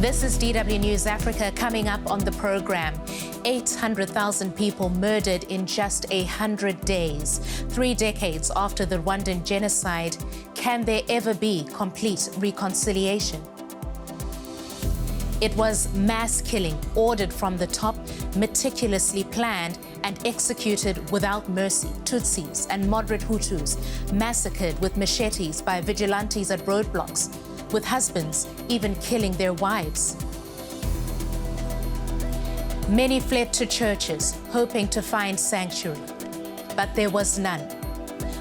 This is DW News Africa. Coming up on the program, 800,000 people murdered in just 100 days. 3 decades after the Rwandan genocide, can there ever be complete reconciliation? It was mass killing, ordered from the top, meticulously planned and executed without mercy. Tutsis and moderate Hutus massacred with machetes by vigilantes at roadblocks, with husbands even killing their wives. Many fled to churches, hoping to find sanctuary, but there was none.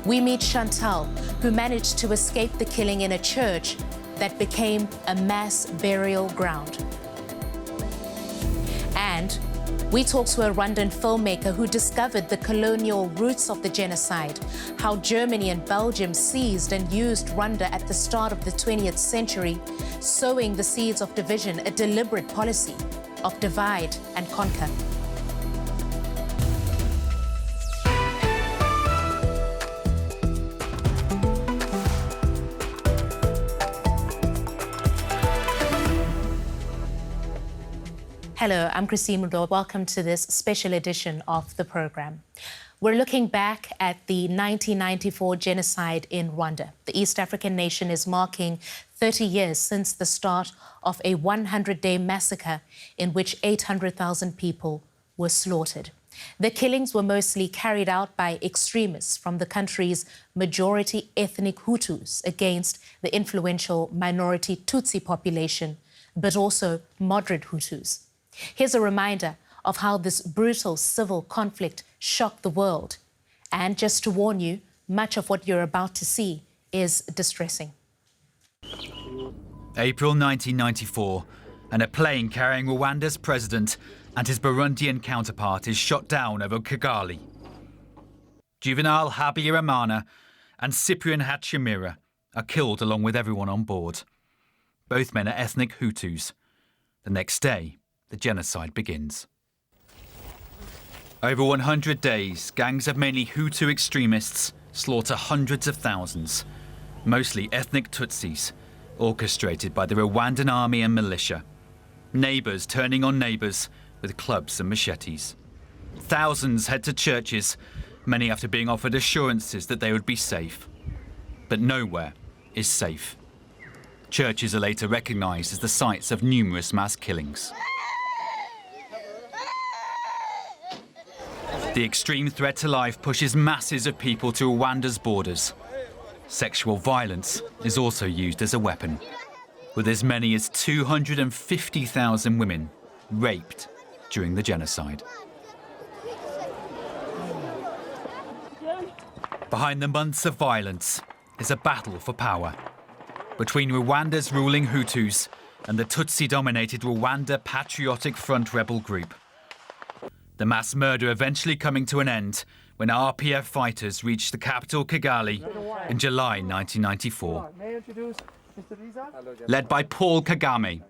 We meet Chantal, who managed to escape the killing in a church that became a mass burial ground. And we talk to a Rwandan filmmaker who discovered the colonial roots of the genocide, how Germany and Belgium seized and used Rwanda at the start of the 20th century, sowing the seeds of division, a deliberate policy of divide and conquer. Hello, I'm Christine Mudo. Welcome to this special edition of the program. We're looking back at the 1994 genocide in Rwanda. The East African nation is marking 30 years since the start of a 100-day massacre in which 800,000 people were slaughtered. The killings were mostly carried out by extremists from the country's majority ethnic Hutus against the influential minority Tutsi population, but also moderate Hutus. Here's a reminder of how this brutal civil conflict shocked the world. And just to warn you, much of what you're about to see is distressing. April 1994, and a plane carrying Rwanda's president and his Burundian counterpart is shot down over Kigali. Juvenal Habyarimana and Cyprian Hachimura are killed along with everyone on board. Both men are ethnic Hutus. The next day, the genocide begins. Over 100 days, gangs of mainly Hutu extremists slaughter hundreds of thousands, mostly ethnic Tutsis, orchestrated by the Rwandan army and militia. Neighbours turning on neighbours with clubs and machetes. Thousands head to churches, many after being offered assurances that they would be safe. But nowhere is safe. Churches are later recognised as the sites of numerous mass killings. The extreme threat to life pushes masses of people to Rwanda's borders. Sexual violence is also used as a weapon, with as many as 250,000 women raped during the genocide. Behind the months of violence is a battle for power between Rwanda's ruling Hutus and the Tutsi-dominated Rwanda Patriotic Front rebel group. The mass murder eventually coming to an end when RPF fighters reached the capital Kigali in July 1994. Led by Paul Kagame,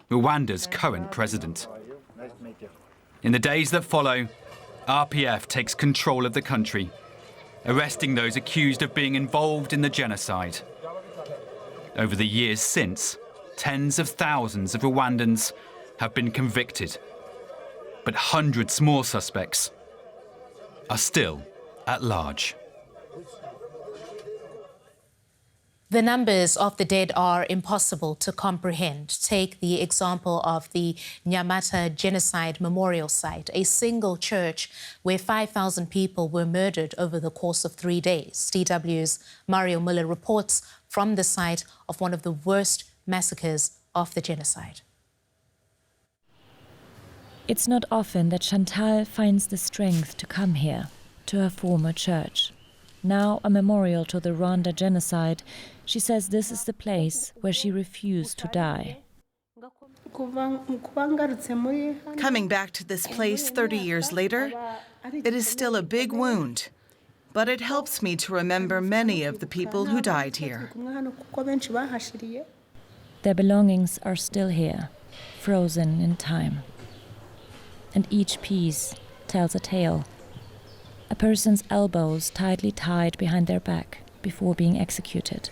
Rwanda's current president. In the days that follow, RPF takes control of the country, arresting those accused of being involved in the genocide. Over the years since, tens of thousands of Rwandans have been convicted, but hundreds more suspects are still at large. The numbers of the dead are impossible to comprehend. Take the example of the Nyamata Genocide Memorial Site, a single church where 5,000 people were murdered over the course of 3 days. DW's Mario Muller reports from the site of one of the worst massacres of the genocide. It's not often that Chantal finds the strength to come here, to her former church. Now a memorial to the Rwanda genocide, she says this is the place where she refused to die. Coming back to this place 30 years later, it is still a big wound, but it helps me to remember many of the people who died here. Their belongings are still here, frozen in time. And each piece tells a tale. A person's elbows tightly tied behind their back before being executed.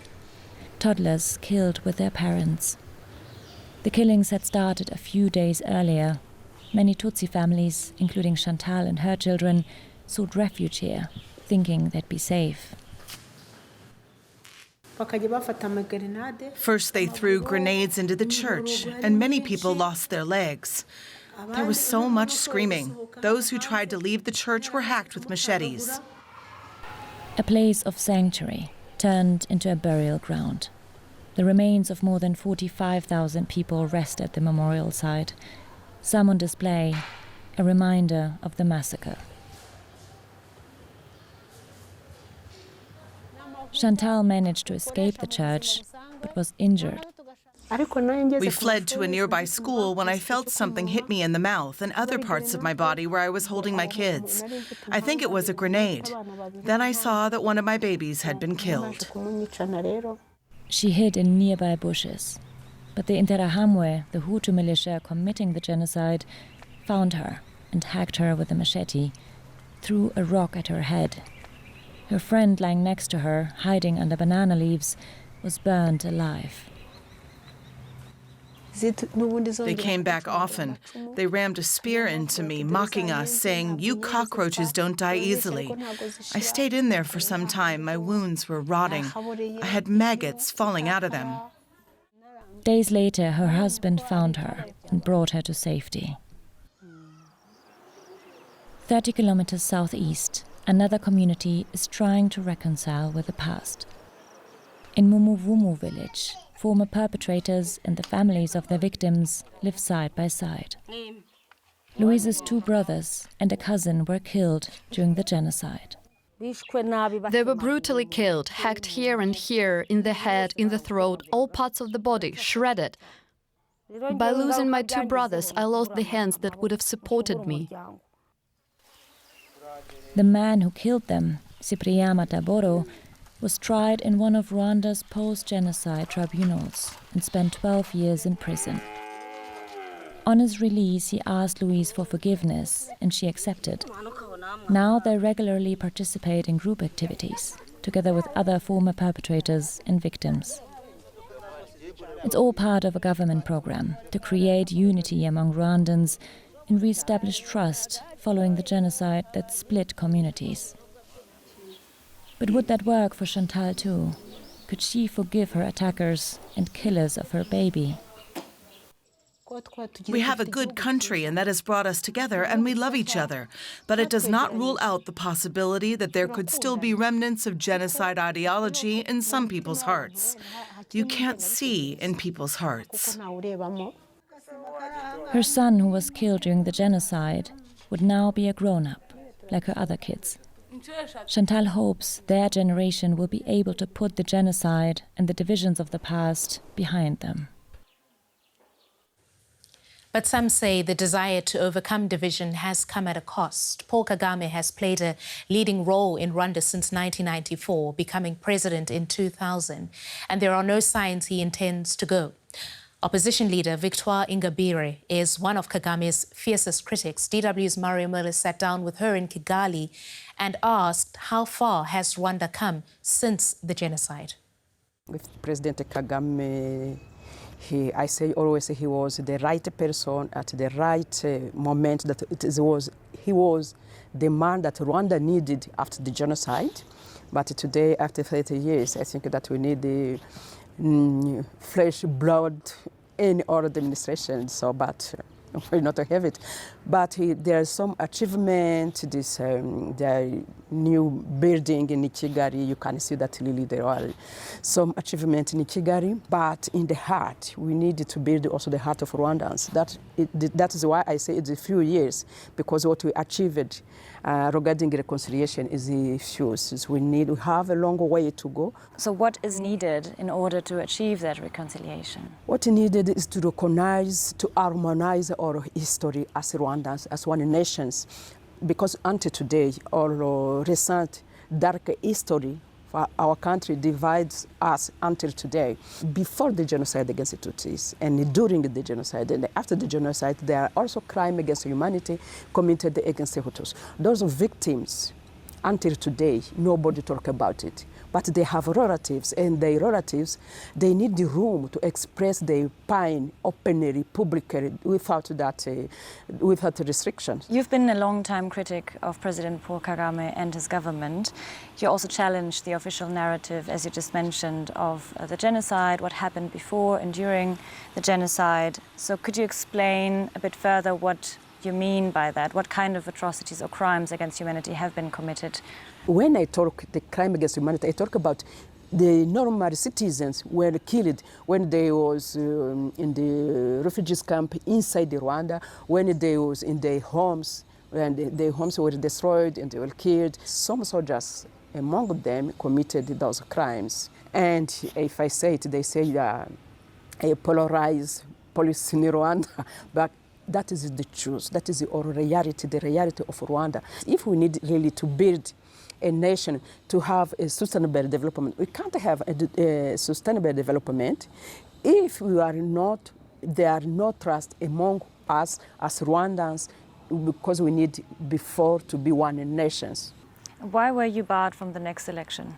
Toddlers killed with their parents. The killings had started a few days earlier. Many Tutsi families, including Chantal and her children, sought refuge here, thinking they'd be safe. First, they threw grenades into the church, and many people lost their legs. There was so much screaming. Those who tried to leave the church were hacked with machetes. A place of sanctuary turned into a burial ground. The remains of more than 45,000 people rest at the memorial site, some on display, a reminder of the massacre. Chantal managed to escape the church, but was injured. We fled to a nearby school when I felt something hit me in the mouth and other parts of my body where I was holding my kids. I think it was a grenade. Then I saw that one of my babies had been killed. She hid in nearby bushes, but the Interahamwe, the Hutu militia committing the genocide, found her and hacked her with a machete, threw a rock at her head. Her friend lying next to her, hiding under banana leaves, was burned alive. They came back often. They rammed a spear into me, mocking us, saying, "You cockroaches don't die easily." I stayed in there for some time. My wounds were rotting. I had maggots falling out of them. Days later, her husband found her and brought her to safety. 30 kilometers southeast, another community is trying to reconcile with the past. In Mumuvumu village, former perpetrators and the families of their victims live side by side. Louise's 2 brothers and a cousin were killed during the genocide. They were brutally killed, hacked here and here, in the head, in the throat, all parts of the body, shredded. By losing my 2 brothers, I lost the hands that would have supported me. The man who killed them, Cypriama Taboro, was tried in one of Rwanda's post-genocide tribunals and spent 12 years in prison. On his release, he asked Louise for forgiveness, and she accepted. Now they regularly participate in group activities, together with other former perpetrators and victims. It's all part of a government program to create unity among Rwandans and re-establish trust following the genocide that split communities. But would that work for Chantal too? Could she forgive her attackers and killers of her baby? We have a good country, and that has brought us together, and we love each other. But it does not rule out the possibility that there could still be remnants of genocide ideology in some people's hearts. You can't see in people's hearts. Her son, who was killed during the genocide, would now be a grown-up, like her other kids. Chantal hopes their generation will be able to put the genocide and the divisions of the past behind them. But some say the desire to overcome division has come at a cost. Paul Kagame has played a leading role in Rwanda since 1994, becoming president in 2000, and there are no signs he intends to go. Opposition leader Victoire Ingabire is one of Kagame's fiercest critics. DW's Mario Miller sat down with her in Kigali and asked how far has Rwanda come since the genocide. With President Kagame, I say always he was the right person at the right moment. That he was the man that Rwanda needed after the genocide. But today, after 30 years, I think that we need the flesh, blood in our administration. So, but we're not to have it. But there's some achievement. This the new building in Kigali, you can see that really there are some achievement in Kigali. But in the heart, we need to build also the heart of Rwandans. That is why I say it's a few years, because what we achieved regarding reconciliation is a few. So we have a long way to go. So what is needed in order to achieve that reconciliation? What is needed is to recognize, to harmonize our history as Rwandans, as one nation, because until today, our recent dark history for our country divides us until today. Before the genocide against the Tutsis, and during the genocide, and after the genocide, there are also crimes against humanity committed against the Hutus. Those victims, until today, nobody talk about it. but they have relatives, and their relatives, they need the room to express their pain openly, publicly, without restrictions. You've been a long-time critic of President Paul Kagame and his government. You also challenged the official narrative, as you just mentioned, of the genocide, what happened before and during the genocide. So could you explain a bit further what you mean by that? What kind of atrocities or crimes against humanity have been committed? When I talk the crime against humanity, I talk about the normal citizens were killed when they was in the refugees camp inside Rwanda, when they was in their homes, and their homes were destroyed and they were killed. Some soldiers among them committed those crimes. And if I say it, they say a polarized police in Rwanda, but that is the truth, that is the reality of Rwanda. If we need really to build a nation to have a sustainable development, we can't have a sustainable development if there are no trust among us as Rwandans, because we need before to be one nation. Why were you barred from the next election?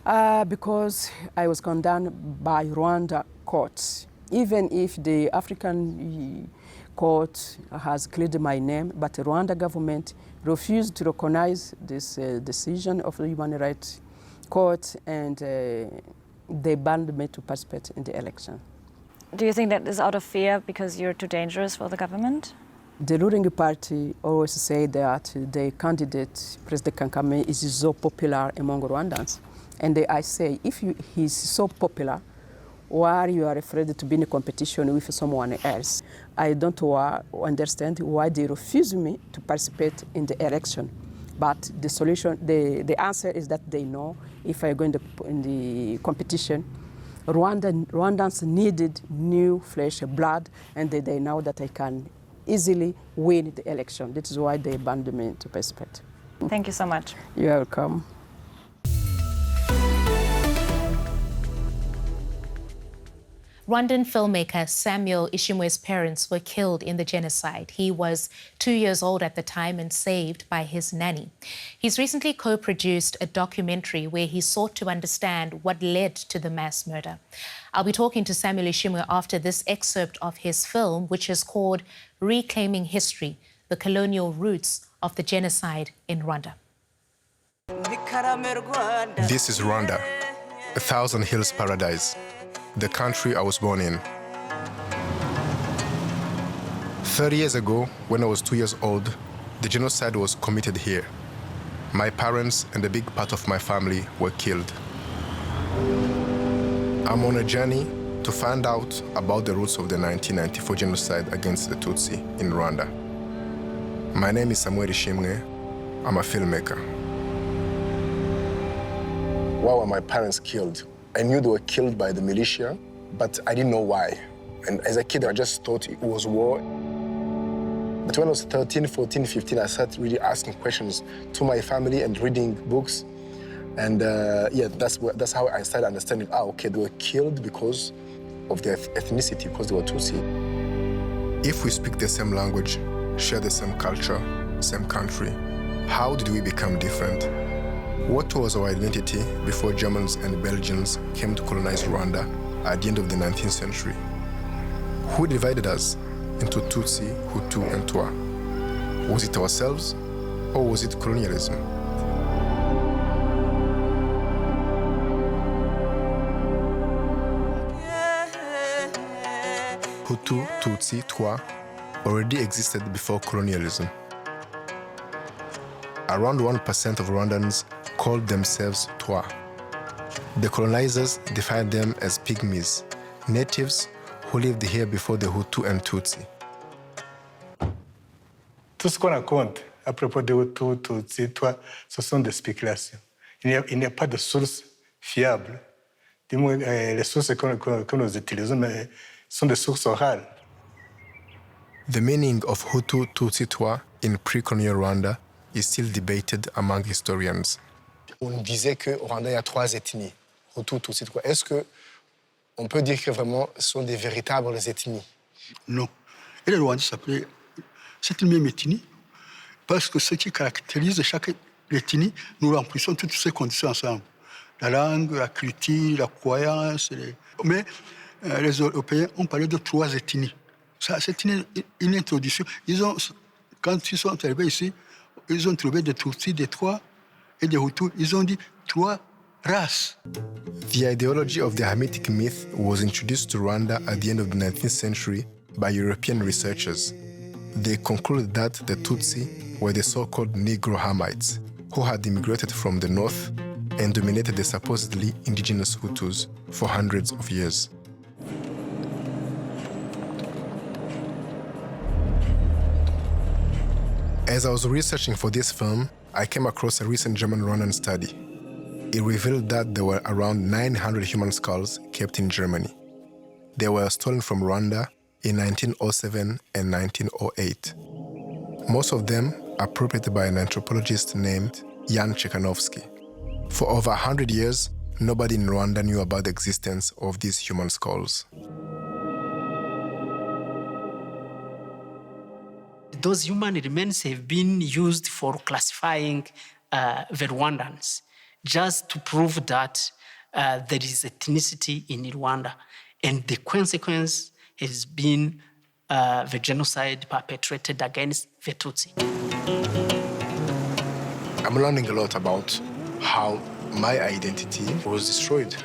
Because I was condemned by Rwanda courts. Even if the African court has cleared my name, but the Rwanda government refused to recognize this decision of the Human Rights Court, and they banned me to participate in the election. Do you think that is out of fear because you're too dangerous for the government? The ruling party always say that the candidate, President Kagame, is so popular among Rwandans. And I say, if he's so popular, why you are afraid to be in a competition with someone else? I don't understand why they refuse me to participate in the election. But the solution, the answer is that they know if I go in the competition, Rwandans needed new flesh and blood, and they know that I can easily win the election. That is why they banned me to participate. Thank you so much. You're welcome. Rwandan filmmaker Samuel Ishimwe's parents were killed in the genocide. He was 2 years old at the time and saved by his nanny. He's recently co-produced a documentary where he sought to understand what led to the mass murder. I'll be talking to Samuel Ishimwe after this excerpt of his film, which is called Reclaiming History, the Colonial Roots of the Genocide in Rwanda. This is Rwanda, a thousand hills paradise, the country I was born in. 30 years ago, when I was 2 years old, the genocide was committed here. My parents and a big part of my family were killed. I'm on a journey to find out about the roots of the 1994 genocide against the Tutsi in Rwanda. My name is Samuel Ishimwe. I'm a filmmaker. Why were my parents killed? I knew they were killed by the militia, but I didn't know why. And as a kid, I just thought it was war. But when I was 13, 14, 15, I started really asking questions to my family and reading books. And that's how I started understanding, okay, they were killed because of their ethnicity, because they were Tutsi. If we speak the same language, share the same culture, same country, how did we become different? What was our identity before Germans and Belgians came to colonize Rwanda at the end of the 19th century? Who divided us into Tutsi, Hutu, and Twa? Was it ourselves, or was it colonialism? Hutu, Tutsi, Twa already existed before colonialism. Around 1% of Rwandans called themselves Twa. The colonizers defined them as pygmies, natives who lived here before the Hutu and Tutsi. Tout ce qu'on raconte à propos de Hutu, Tutsi, Twa, ce sont des spéculations. Il n'y a pas de source fiable. Du moins, les sources que nous utilisons sont des sources orales. The meaning of Hutu, Tutsi, Twa in pre-colonial Rwanda is still debated among historians. On disait qu'au Rwanda, il y a 3 ethnies, Hutu, Tutsi, Twa. Est-ce qu'on peut dire que vraiment ce sont des véritables ethnies? Non. Et le Rwanda s'appelait cette même ethnie parce que ce qui caractérise chaque l'ethnie, nous remplissons toutes ces conditions ensemble. La langue, la culture, la croyance. Mais les Européens ont parlé de 3 ethnies. Ça, c'est une introduction. Quand ils sont arrivés ici, ils ont trouvé des Tutsis, des Trois et des Hutus. Ils ont dit 3 races. The ideology of the Hamitic myth was introduced to Rwanda at the end of the 19th century by European researchers. They concluded that the Tutsi were the so-called Negro Hamites, who had immigrated from the north and dominated the supposedly indigenous Hutus for hundreds of years. As I was researching for this film, I came across a recent German-Rwandan study. It revealed that there were around 900 human skulls kept in Germany. They were stolen from Rwanda in 1907 and 1908. Most of them appropriated by an anthropologist named Jan Chekanovsky. For over 100 years, nobody in Rwanda knew about the existence of these human skulls. Those human remains have been used for classifying the Rwandans, just to prove that there is ethnicity in Rwanda. And the consequence has been the genocide perpetrated against the Tutsi. I'm learning a lot about how my identity was destroyed,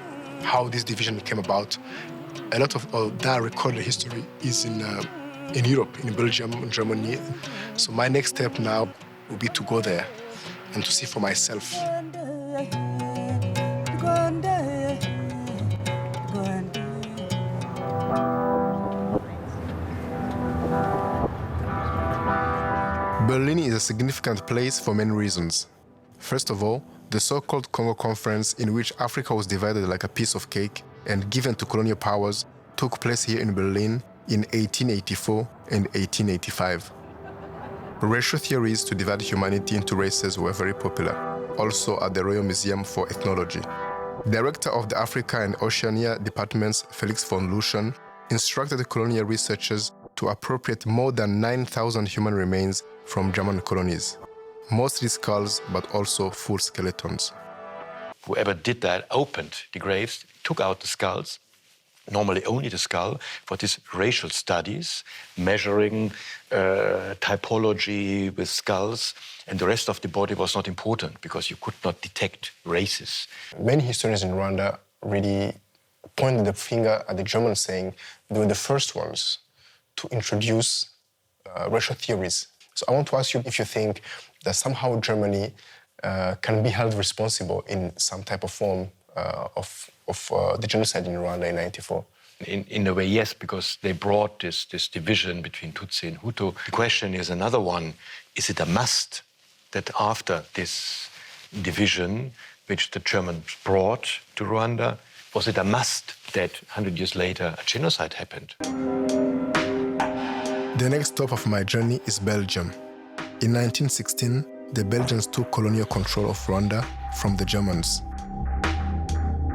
how this division came about. A lot of that recorded history is in Europe, in Belgium, in Germany. So my next step now will be to go there and to see for myself. Berlin is a significant place for many reasons. First of all, the so-called Congo Conference, in which Africa was divided like a piece of cake and given to colonial powers, took place here in Berlin in 1884 and 1885. Racial theories to divide humanity into races were very popular, also at the Royal Museum for Ethnology. Director of the Africa and Oceania departments, Felix von Luschen, instructed colonial researchers to appropriate more than 9,000 human remains from German colonies, mostly skulls, but also full skeletons. Whoever did that opened the graves, took out the skulls, normally only the skull, for these racial studies, measuring typology with skulls, and the rest of the body was not important because you could not detect races. Many historians in Rwanda really pointed the finger at the Germans, saying they were the first ones to introduce racial theories. So I want to ask you if you think that somehow Germany can be held responsible in some type of form of the genocide in Rwanda in 1994. In a way, yes, because they brought this division between Tutsi and Hutu. The question is another one: is it a must that after this division, which the Germans brought to Rwanda, was it a must that 100 years later a genocide happened? The next stop of my journey is Belgium. In 1916, the Belgians took colonial control of Rwanda from the Germans.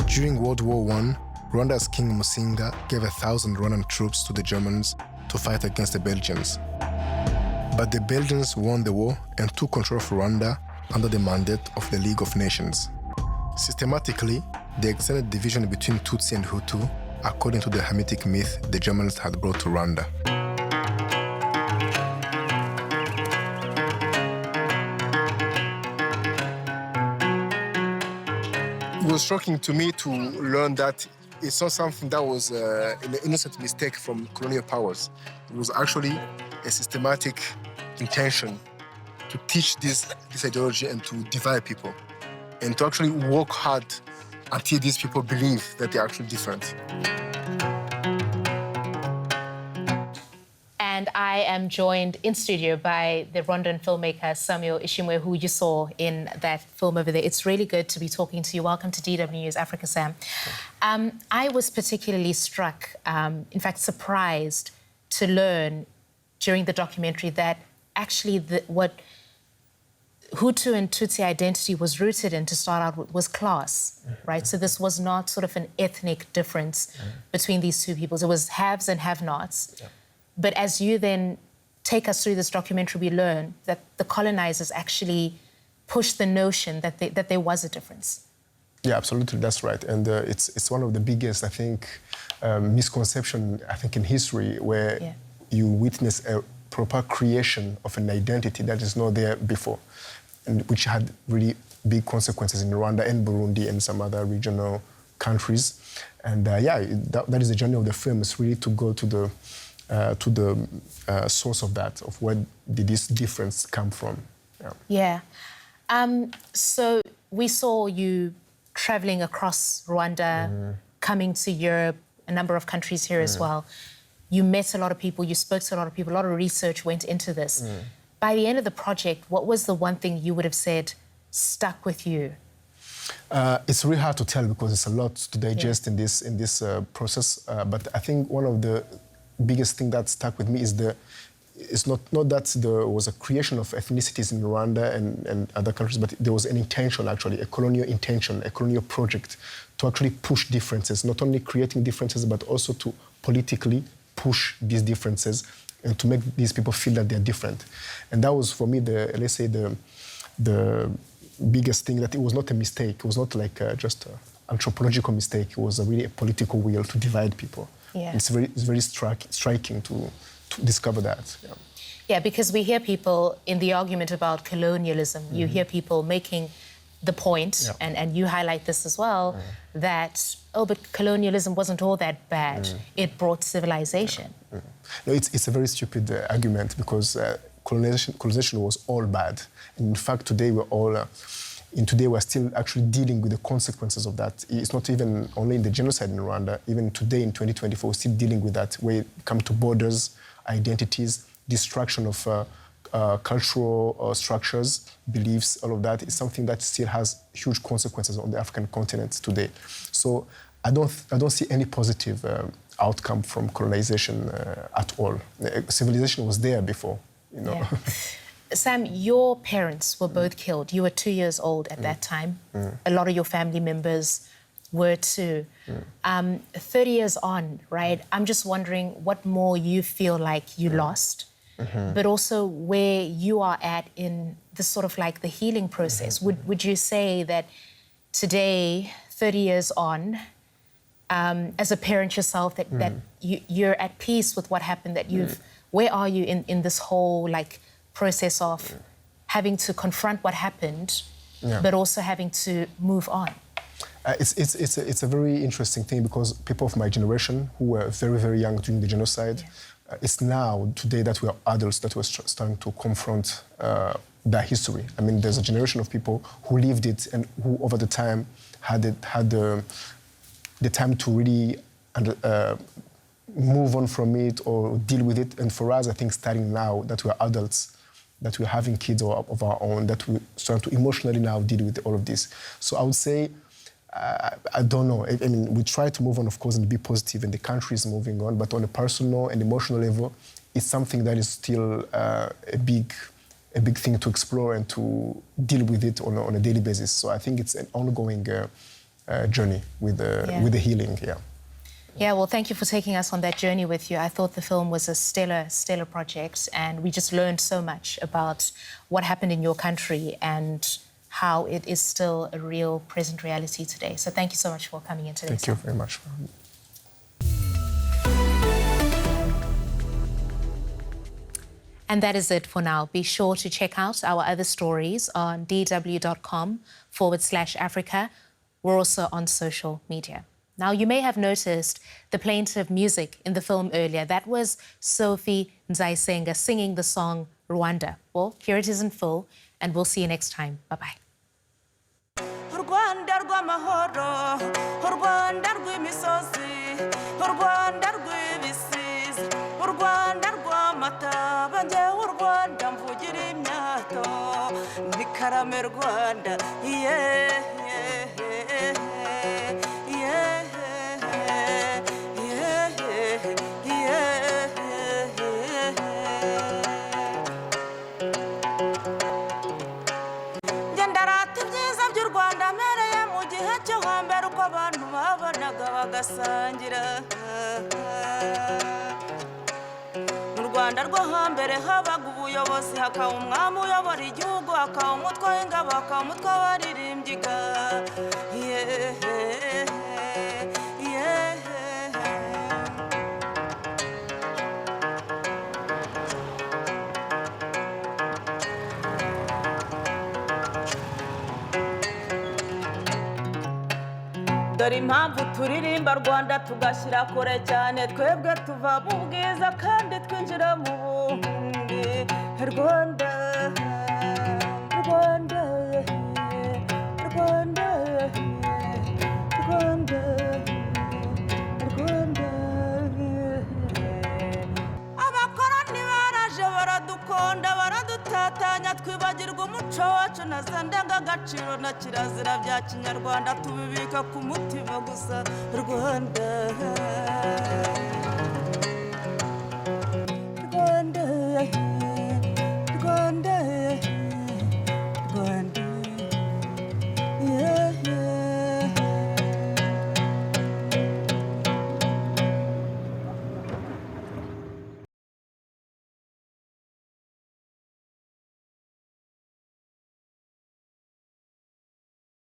During World War I, Rwanda's King Musinga gave 1,000 Rwandan troops to the Germans to fight against the Belgians. But the Belgians won the war and took control of Rwanda under the mandate of the League of Nations. Systematically, they extended division between Tutsi and Hutu according to the Hamitic myth the Germans had brought to Rwanda. It was shocking to me to learn that it's not something that was an innocent mistake from colonial powers. It was actually a systematic intention to teach this ideology and to divide people, and to actually work hard until these people believe that they're actually different. And I am joined in studio by the Rwandan filmmaker Samuel Ishimwe, who you saw in that film over there. It's really good to be talking to you. Welcome to DW News Africa, Sam. I was particularly struck, in fact surprised, to learn during the documentary that actually what Hutu and Tutsi identity was rooted in to start out with was class, right? So this was not sort of an ethnic difference between these two peoples. It was haves and have-nots. Yeah. But as you then take us through this documentary, we learn that the colonizers actually push the notion that there was a difference. Yeah, absolutely, that's right. And it's one of the biggest, I think, misconception, I think, in history, where you witness a proper creation of an identity that is not there before, and which had really big consequences in Rwanda and Burundi and some other regional countries. And that is the journey of the film, is really to go to the source of that, of where did this difference come from. So we saw you traveling across Rwanda, coming to Europe, a number of countries here as well. You met a lot of people, you spoke to a lot of people, a lot of research went into this. By the end of the project, what was the one thing you would have said stuck with you? It's really hard to tell because it's a lot to digest in this process. But I think one of the biggest thing that stuck with me is it's not that there was a creation of ethnicities in Rwanda and other countries, but there was an intention, actually, a colonial intention, a colonial project to actually push differences, not only creating differences, but also to politically push these differences and to make these people feel that they're different. And that was, for me, the biggest thing, that it was not a mistake. It was not like just an anthropological mistake. It was really a political will to divide people. It's very striking to discover that. Yeah, because we hear people in the argument about colonialism, you hear people making the point, and you highlight this as well, that, but colonialism wasn't all that bad. It brought civilization. No, it's a very stupid argument, because colonization was all bad. In fact, today we're still actually dealing with the consequences of that. It's not even only in the genocide in Rwanda. Even today, in 2024, we're still dealing with that, where it comes to borders, identities, destruction of cultural structures, beliefs. All of that is something that still has huge consequences on the African continent today. So I don't see any positive outcome from colonization at all. Civilization was there before, you know. Sam, your parents were both killed. You were 2 years old at that time. A lot of your family members were too. 30 years on, right? I'm just wondering what more you feel like you lost, but also where you are at in the sort of like the healing process. Would you say that today, 30 years on, as a parent yourself, that you're at peace with what happened, that where are you in this whole like process of having to confront what happened, but also having to move on? It's a very interesting thing, because people of my generation who were very, very young during the genocide, it's now, today, that we are adults that we're starting to confront that history. I mean, there's a generation of people who lived it and who, over the time, had the time to really move on from it or deal with it. And for us, I think, starting now that we're adults, that we're having kids of our own, that we're starting to emotionally now deal with all of this. So I would say, I don't know. I mean, we try to move on, of course, and be positive, and the country is moving on. But on a personal and emotional level, it's something that is still a big thing to explore and to deal with it on a daily basis. So I think it's an ongoing journey with the healing. Yeah, well, thank you for taking us on that journey with you. I thought the film was a stellar project, and we just learned so much about what happened in your country and how it is still a real present reality today. So thank you so much for coming in today. Thank you very much. And that is it for now. Be sure to check out our other stories on dw.com/Africa. We're also on social media. Now, you may have noticed the plaintive music in the film earlier. That was Sophie Nzaisenga singing the song Rwanda. Well, here it is in full, and we'll see you next time. Bye-bye. Rwanda rw'amahoro, Rwanda rw'imisozi, Rwanda rw'ibisiza, Rwanda rw'amata, banjyewe Rwanda mvugira imyato, nikarame Rwanda, abantu babonaga bagasangira. Mu Rwanda rwo hambere habaga ubuyobozi hakaba umwami uyobora igihugu hakaba umutwe w'ingabo hakaba umutwe w'abaririmbyiga dore impamvu turirimba Rwanda tugashyira kure cyane twebwe tuva mu bwiza kandi twinjira mu bundi Rwanda Rwanda Rwanda Rwanda Rwanda abakoroni baraje baradukonda baradutatanya twibagirwa umuco wacu na za ndangagaciro na kirazira bya kinyarwanda tubibika ku mutima gusa Rwanda